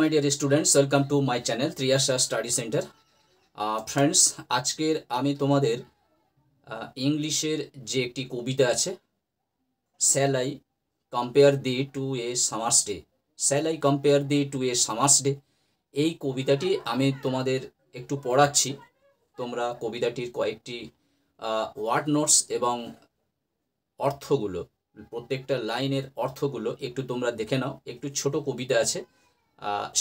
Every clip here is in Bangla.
my dear students, welcome to my channel 3 years study center. Friends, আজকের আমি তোমাদের ইংলিশের যে একটি কবিতা আছে, shall I compare thee to a summer's day, shall I compare thee to a summer's day, এই কবিতাটি আমি তোমাদের একটু পড়াচ্ছি। তোমরা কবিতাটির কয়েকটি ওয়ার্ড নোটস এবং অর্থগুলো, প্রত্যেকটা লাইনের অর্থগুলো একটু তোমরা দেখে নাও। একটু ছোট কবিতা আছে,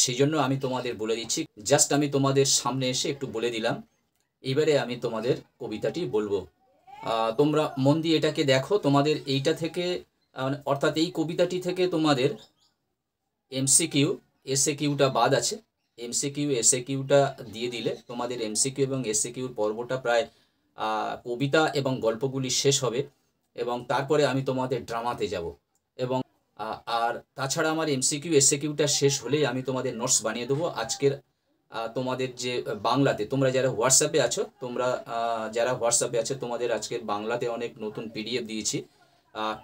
সেই জন্য আমি তোমাদের বলে দিচ্ছি। জাস্ট আমি তোমাদের সামনে এসে একটু বলে দিলাম। এবারে আমি তোমাদের কবিতাটি বলবো, তোমরা মন দিয়ে এটাকে দেখো। তোমাদের এইটা থেকে অর্থাৎ এই কবিতাটি থেকে তোমাদের এমসিকিউ এসএকিউটা বাদ আছে। এমসিকিউ এসএকিউটা দিয়ে দিলে তোমাদের এমসিকিউ এবং এসএকিউর পর্বটা প্রায় কবিতা এবং গল্পগুলি শেষ হবে, এবং তারপরে আমি তোমাদের ড্রামাতে যাব। এবং আর তাছাড়া আমার এমসিকিউ এসএকিউটা শেষ হলেই আমি তোমাদের নোটস বানিয়ে দেবো। আজকের তোমাদের যে বাংলাতে, তোমরা যারা হোয়াটসঅ্যাপে আছো, তোমাদের আজকের বাংলাতে অনেক নতুন পিডিএফ দিয়েছি।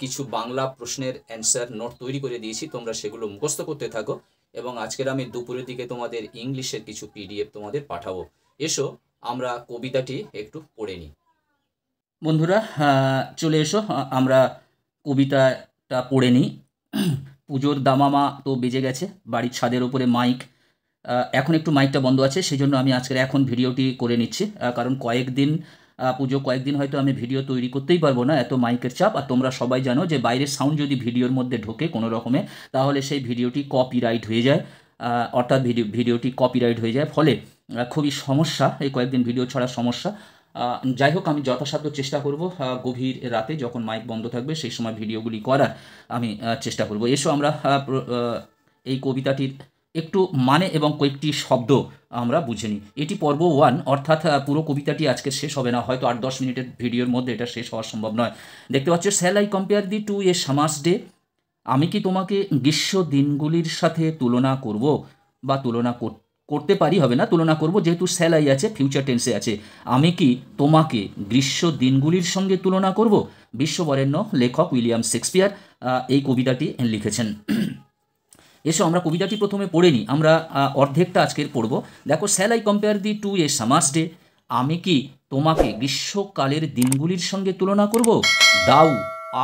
কিছু বাংলা প্রশ্নের অ্যান্সার নোট তৈরি করে দিয়েছি, তোমরা সেগুলো মুখস্থ করতে থাকো। এবং আজকের আমি দুপুরের দিকে তোমাদের ইংলিশের কিছু পিডিএফ তোমাদের পাঠাবো। এসো আমরা কবিতাটি একটু পড়ে নিই। বন্ধুরা চলে এসো, আমরা কবিতাটা পড়ে নিই। পুজোর দামামা তো বেজে গেছে, বাড়ির ছাদের উপরে মাইক, এখন একটু মাইকটা বন্ধ আছে, সেই জন্য আমি আজকের এখন ভিডিওটি করে নিচ্ছি। কারণ কয়েকদিন হয়তো আমি ভিডিও তৈরি করতেই পারবো না, এত মাইকের চাপ। আর তোমরা সবাই জানো যে বাইরের সাউন্ড যদি ভিডিওর মধ্যে ঢোকে কোনো রকমে, তাহলে সেই ভিডিওটি কপিরাইট হয়ে যায়, অর্থাৎ ভিডিওটি কপিরাইট হয়ে যায়। ফলে খুবই সমস্যা, এই কয়েকদিন ভিডিও ছাড়ার সমস্যা। যাই হোক, আমি যথাসাধ্য চেষ্টা করব গভীর রাতে যখন মাইক বন্ধ থাকবে সেই সময় ভিডিওগুলি করার আমি চেষ্টা করব। এসো আমরা এই কবিতাটির একটু মানে এবং কয়েকটি শব্দ আমরা বুঝে নিই। এটি পর্ব 1, অর্থাৎ পুরো কবিতাটি আজকে শেষ হবে না, হয়তো 8-10 মিনিটের ভিডিওর মধ্যে এটা শেষ হওয়া সম্ভব নয়। দেখতে পাচ্ছ, shall I compare thee to a summer's day, আমি কি তোমাকে গ্রীষ্ম দিনগুলির সাথে তুলনা করব, বা তুলনা করতে পারি হবে না, তুলনা করব, যেহেতু শ্যাল আই আছে, ফিউচার টেন্সে আছে। আমি কি তোমাকে গ্রীষ্ম দিনগুলির সঙ্গে তুলনা করব। বিশ্ববরেণ্য লেখক উইলিয়াম শেক্সপিয়ার এই কবিতাটি লিখেছেন। এসো আমরা কবিতাটি প্রথমে পড়ে নিই। আমরা অর্ধেকটা আজকের পড়ব। দেখো, shall I compare thee to a summer's day, আমি কি তোমাকে গ্রীষ্মকালের দিনগুলির সঙ্গে তুলনা করব। Thou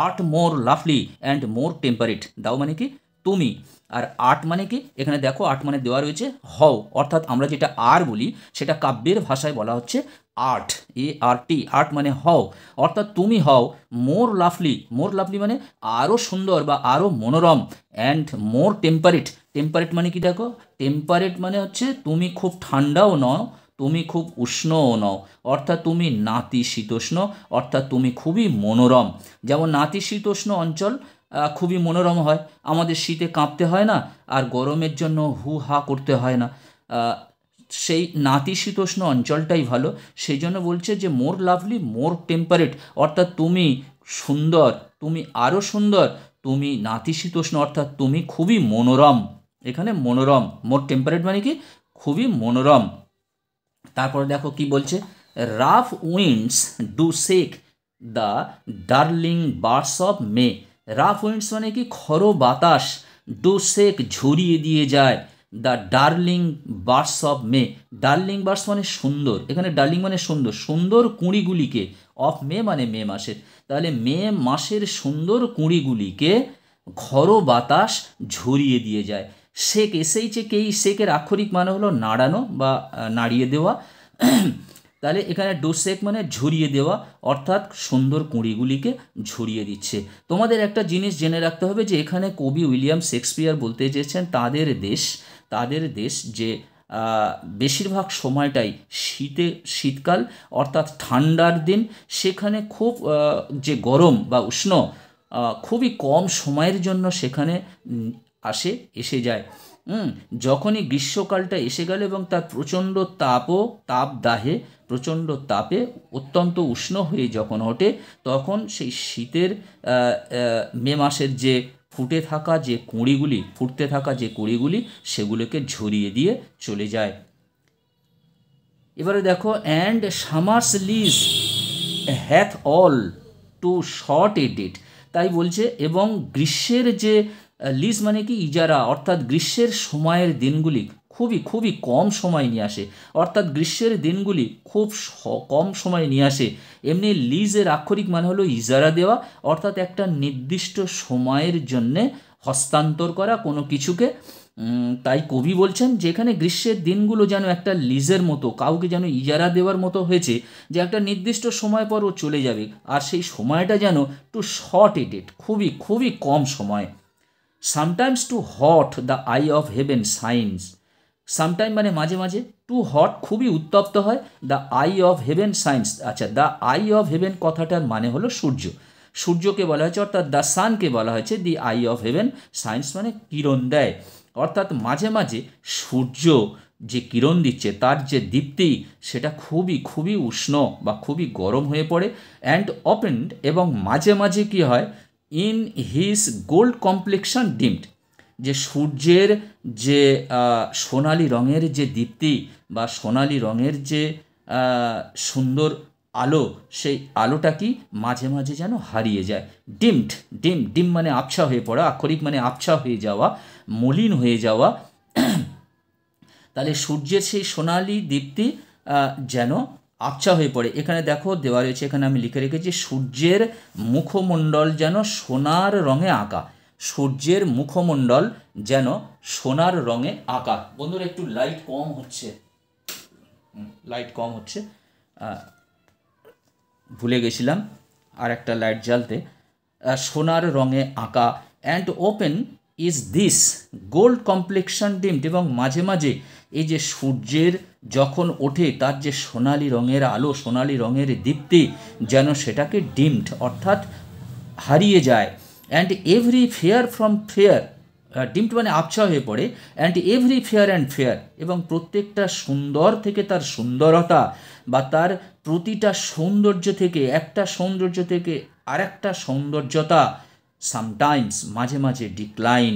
art more lovely and more temperate, thou মানে কি তুমি, আর আর্ট মানে কি, এখানে দেখো আর্ট মানে দেওয়া রয়েছে হও, অর্থাৎ আমরা যেটা আর বলি সেটা কাব্যের ভাষায় বলা হচ্ছে আর্ট, ART, আর্ট মানে হও, অর্থাৎ তুমি হও। মোর লাভলি, মোর লাভলি মানে আরও সুন্দর বা আরও মনোরম, অ্যান্ড মোর টেম্পারেট, টেম্পারেট মানে কি দেখো, টেম্পারেট মানে হচ্ছে তুমি খুব ঠান্ডাও নও, তুমি খুব উষ্ণও নও, অর্থাৎ তুমি নাতিশীতোষ্ণ, অর্থাৎ তুমি খুবই মনোরম। যেমন নাতিশীতোষ্ণ অঞ্চল খুবই মনোরম হয়, আমাদের শীতে কাঁপতে হয় না, আর গরমের জন্য হু হা করতে হয় না, সেই নাতিশীতোষ্ণ অঞ্চলটাই ভালো। সেই জন্য বলছে যে মোর লাভলি মোর টেম্পারেট, অর্থাৎ তুমি সুন্দর, তুমি আরও সুন্দর, তুমি নাতিশীতোষ্ণ, অর্থাৎ তুমি খুবই মনোরম। এখানে মনোরম, মোর টেম্পারেট মানে কি খুবই মনোরম। তারপরে দেখো কি বলছে, rough winds do shake the darling buds of May, rough winds মানে কি খড়ো বাতাস, ডু শেক ঝরিয়ে দিয়ে যায়, the darling buds of May, darling birds মানে সুন্দর, এখানে ডার্লিং মানে সুন্দর, সুন্দর কুঁড়িগুলিকে, অফ মে মানে মে মাসের, তাহলে মে মাসের সুন্দর কুঁড়িগুলিকে খড়ো বাতাস ঝরিয়ে দিয়ে যায়। শেক, SHAKE, শেকের আক্ষরিক মানে হলো নাড়ানো বা নাড়িয়ে দেওয়া, তাহলে এখানে ডু শেক মানে ঝরিয়ে দেওয়া, অর্থাৎ সুন্দর কুঁড়িগুলিকে ঝরিয়ে দিচ্ছে। তোমাদের একটা জিনিস জেনে রাখতে হবে যে এখানে কবি উইলিয়াম শেক্সপিয়ার বলতে চেয়েছেন তাদের দেশ যে বেশিরভাগ সময়টাই শীতকাল, অর্থাৎ ঠান্ডার দিন, সেখানে খুব যে গরম বা উষ্ণ খুবই কম সময়ের জন্য সেখানে এসে যায়। যখনই গ্রীষ্মকালটা এসে গেল এবং তার প্রচণ্ড প্রচণ্ড তাপে অত্যন্ত উষ্ণ হয়ে যখন ওঠে, তখন সেই শীতের মে মাসের যে ফুটতে থাকা যে কুঁড়িগুলি সেগুলোকে ঝরিয়ে দিয়ে চলে যায়। এবারে দেখো, and summer's lease hath all too short a date, তাই বলছে, এবং গ্রীষ্মের যে লিজ মানে কি ইজারা, অর্থাৎ গ্রীষ্মের সময়ের দিনগুলি খুবই খুবই কম সময় নিয়ে আসে, অর্থাৎ গ্রীষ্মের দিনগুলি খুব কম সময় নিয়ে আসে। এমনি লিজের আক্ষরিক মানে হলো ইজারা দেওয়া, অর্থাৎ একটা নির্দিষ্ট সময়ের জন্যে হস্তান্তর করা কোনো কিছুকে। তাই কবি বলছেন যে এখানে গ্রীষ্মের দিনগুলো যেন একটা লিজের মতো, কাউকে যেন ইজারা দেওয়ার মতো হয়েছে, যে একটা নির্দিষ্ট সময় পর ও চলে যাবে, আর সেই সময়টা যেন টু শর্ট এডেড, খুবই খুবই কম সময়। Sometimes too hot the eye of heaven shines, sometime মানে মাঝে মাঝে, টু হট খুবই উত্তপ্ত হয়, the eye of heaven shines. আচ্ছা, দ্য আই অফ হেভেন কথাটার মানে হলো সূর্য, সূর্যকে বলা হয়েছে, অর্থাৎ দ্য সানকে বলা হয়েছে দি আই অফ হেভেন সাইন্স মানে কিরণ দেয়, অর্থাৎ মাঝে মাঝে সূর্য যে কিরণ দিচ্ছে তার যে দীপ্তি সেটা খুবই খুবই উষ্ণ বা খুবই গরম হয়ে পড়ে। অ্যান্ড ওপেন্ড, এবং মাঝে মাঝে কি হয়, in his gold complexion deemed, যে সূর্যের যে সোনালি রঙের যে দীপ্তি বা সোনালি রঙের যে সুন্দর আলো, সেই আলোটা কি মাঝে মাঝে যেন হারিয়ে যায়। ডিমড, ডিম মানে আবছা হয়ে পড়া, আক্ষরিক মানে আবছা হয়ে যাওয়া, মলিন হয়ে যাওয়া। তাহলে সূর্যের সেই সোনালি দীপ্তি যেন আবছা হয়ে পড়ে। এখানে দেখো দেওয়া রয়েছে, এখানে আমি লিখে রেখেছি সূর্যের মুখমণ্ডল যেন সোনার রঙে আঁকা, সূর্যের মুখমণ্ডল যেন সোনার রঙে আঁকা। বন্ধুরা একটু লাইট কম হচ্ছে, ভুলে গেছিলাম আর একটা লাইট জ্বালতে। সোনার রঙে আঁকা। And open is this gold complexion deemed, এবং মাঝে মাঝে এই যে সূর্যের যখন ওঠে তার যে সোনালি রঙের আলো, সোনালি রঙের দীপ্তি যেন সেটাকে ডিমড অর্থাৎ হারিয়ে যায়। And every fair from fair, deemed মানে আবছা হয়ে পড়ে। And every fair and fair, এবং প্রত্যেকটা সুন্দর থেকে তার সুন্দরতা বা তার প্রতিটা সৌন্দর্য থেকে, একটা সৌন্দর্য থেকে আরেকটা সৌন্দর্যতা, সামটাইমস মাঝে মাঝে ডিক্লাইন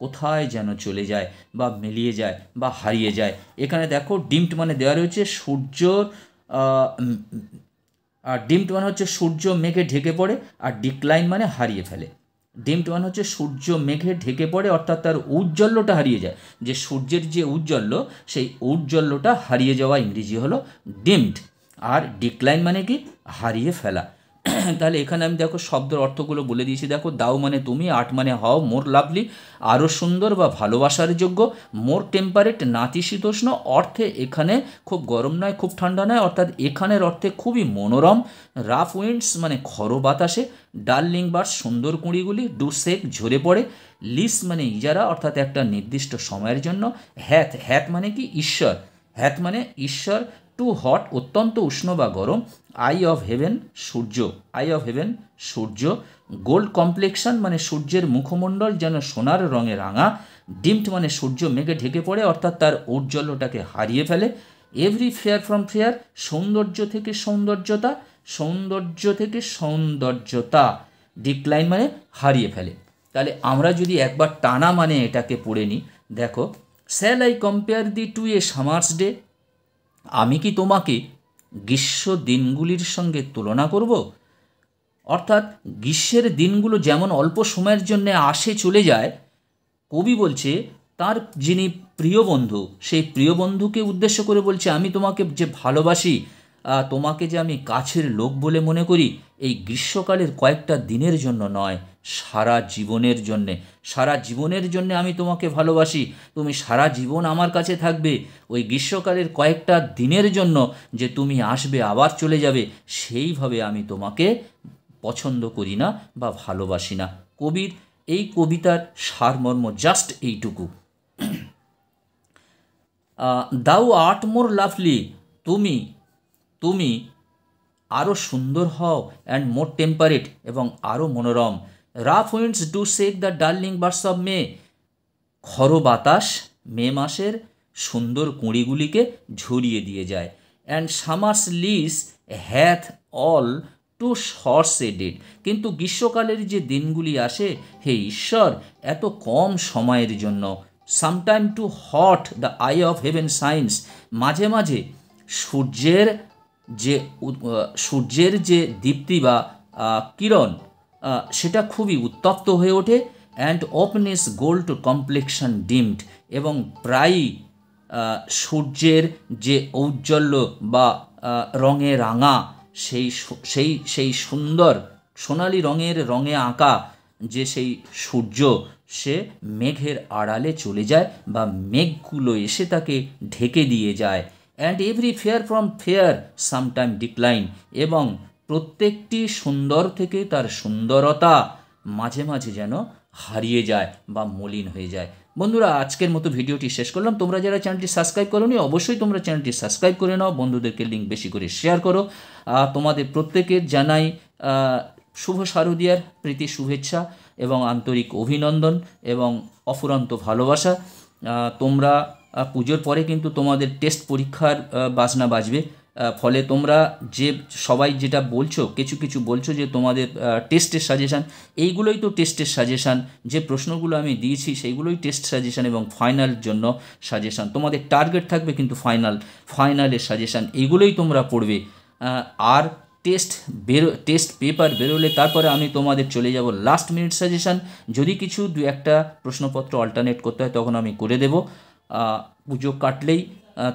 কোথায় যেন চলে যায় বা মিলিয়ে যায় বা হারিয়ে যায়। এখানে দেখো ডিমড মানে দেওয়া রয়েছে সূর্যর, ডিমড মানে হচ্ছে সূর্য মেঘে ঢেকে পড়ে, আর ডিক্লাইন মানে হারিয়ে ফেলে। ডিমড মানে হচ্ছে সূর্য মেঘে ঢেকে পড়ে, অর্থাৎ তার ঔজ্জ্বল্যটা হারিয়ে যায়, যে সূর্যের যে ঔজ্জ্বল্য সেই ঔজ্জ্বল্যটা হারিয়ে যাওয়া ইংরেজি হলো ডিমড। আর ডিক্লাইন মানে কি, হারিয়ে ফেলা। তাহলে এখানে আমি দেখো শব্দের অর্থগুলো বলে দিয়েছি। দেখো দাও মানে তুমি, আর্ট মানে হও, মোর লাভলি আরও সুন্দর বা ভালোবাসার যোগ্য, মোর টেম্পারেট নাতিশীতোষ্ণ, অর্থে এখানে খুব গরম নয় খুব ঠান্ডা নয়, অর্থাৎ এখানের অর্থে খুবই মনোরম। রাফ উইন্ডস মানে খড়ো বাতাসে, ডার্লিং বার্ডস সুন্দর কুঁড়িগুলি, ডু সেক ঝরে পড়ে, লিস মানে ইজারা অর্থাৎ একটা নির্দিষ্ট সময়ের জন্য, হ্যাথ মানে কি ঈশ্বর, হ্যাথ মানে ঈশ্বর, টু হট অত্যন্ত উষ্ণ বা গরম, I of haven Surya, I of haven Surya, gold complexion মানে সূর্যের মুখমণ্ডল যেন সোনার রঙে রাঙা, ডিমড মানে সূর্য মেঘে ঢেকে পড়ে অর্থাৎ তার ঔজ্জ্বল্যটাকে হারিয়ে ফেলে, এভরি ফেয়ার ফ্রম ফেয়ার সৌন্দর্য থেকে সৌন্দর্যতা, সৌন্দর্য থেকে সৌন্দর্যতা, ডিক্লাইন মানে হারিয়ে ফেলে। তাহলে আমরা যদি একবার টানা মানে এটাকে পড়ে নিই, দেখো shall I compare thee to a summer's day, আমি কি তোমাকে গ্রীষ্ম দিনগুলির সঙ্গে তুলনা করব। অর্থাৎ গ্রীষ্মের দিনগুলো যেমন অল্প সময়ের জন্য আসে চলে যায়, কবি বলছে তার যিনি প্রিয় বন্ধু, সেই প্রিয় বন্ধুকে উদ্দেশ্য করে বলছে আমি তোমাকে যে ভালোবাসি, তোমাকে যে আমি কাছের লোক বলে মনে করি, এই গ্রীষ্মকালের কয়েকটা দিনের জন্য নয়, সারা জীবনের জন্যে, সারা জীবনের জন্যে আমি তোমাকে ভালোবাসি, তুমি সারা জীবন আমার কাছে থাকবে। ওই গ্রীষ্মকালের কয়েকটা দিনের জন্য যে তুমি আসবে আবার চলে যাবে, সেইভাবে আমি তোমাকে পছন্দ করি না বা ভালোবাসি না। কবির এই কবিতার সারমর্ম জাস্ট এইটুকু। দাও আর্ট মোর লাভলি, তুমি তুমি আরও সুন্দর হও, অ্যান্ড মোর টেম্পারেট এবং আরও মনোরম, rough winds do shake the darling buds of May, খড়ো বাতাস মে মাসের সুন্দর কুঁড়িগুলিকে ঝরিয়ে দিয়ে যায়, and summer's lease hath all too short shaded, কিন্তু গ্রীষ্মকালের যে দিনগুলি আসে হে ঈশ্বর এত কম সময়ের জন্য, sometime too hot the eye of heaven shines, মাঝে মাঝে সূর্যের যে দীপ্তি বা কিরণ সেটা খুবই উত্তপ্ত হয়ে ওঠে, অ্যান্ড ওপেনিস গোল্ড কমপ্লেকশন ডিমড, এবং প্রায়ই সূর্যের যে ঔজ্জ্বল্য বা রঙে রাঙা সেই সুন্দর সোনালি রঙে আঁকা যে সেই সূর্য সে মেঘের আড়ালে চলে যায় বা মেঘগুলো এসে তাকে ঢেকে দিয়ে যায়। And every fair from fair sometime decline, এবং প্রত্যেকটি সুন্দর থেকে তার সুন্দরতা মাঝে মাঝে যেন হারিয়ে যায় বা মলিন হয়ে যায়। বন্ধুরা, আজকের মতো ভিডিওটি শেষ করলাম। তোমরা যারা চ্যানেলটি সাবস্ক্রাইব করোনি অবশ্যই তোমরা চ্যানেলটি সাবস্ক্রাইব করে নাও, বন্ধুদেরকে লিঙ্ক বেশি করে শেয়ার করো। তোমাদের প্রত্যেকের জানাই শুভ শারদীয়ার প্রীতি শুভেচ্ছা এবং আন্তরিক অভিনন্দন এবং অফুরন্ত ভালোবাসা। তোমরা পুজোর পরে কিন্তু তোমাদের টেস্ট পরীক্ষার বাজনা বাজবে, ফলে তোমরা যে সবাই যেটা বলছো কিছু বলছো যে তোমাদের টেস্টের সাজেশান, এইগুলোই তো টেস্টের সাজেশান। যে প্রশ্নগুলো আমি দিয়েছি সেইগুলোই টেস্ট সাজেশান এবং ফাইনাল জন্য সাজেশান। তোমাদের টার্গেট থাকবে কিন্তু ফাইনালের সাজেশান, এইগুলোই তোমরা পড়বে। আর টেস্ট পেপার বেরোলে তারপরে আমি তোমাদের চলে যাব লাস্ট মিনিট সাজেশান। যদি কিছু দু একটা প্রশ্নপত্র অল্টারনেট করতে হয় তখন আমি করে দেব। পুজো কাটলেই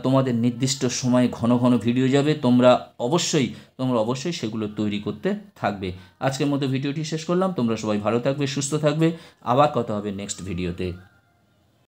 তোমাদের নির্দিষ্ট সময়ে ঘন ঘন ভিডিও যাবে, তোমরা অবশ্যই সেগুলো তৈরি করতে থাকবে। আজকের মতো ভিডিওটি শেষ করলাম। তোমরা সবাই ভালো থাকবে, সুস্থ থাকবে। আবার কথা হবে নেক্সট ভিডিওতে।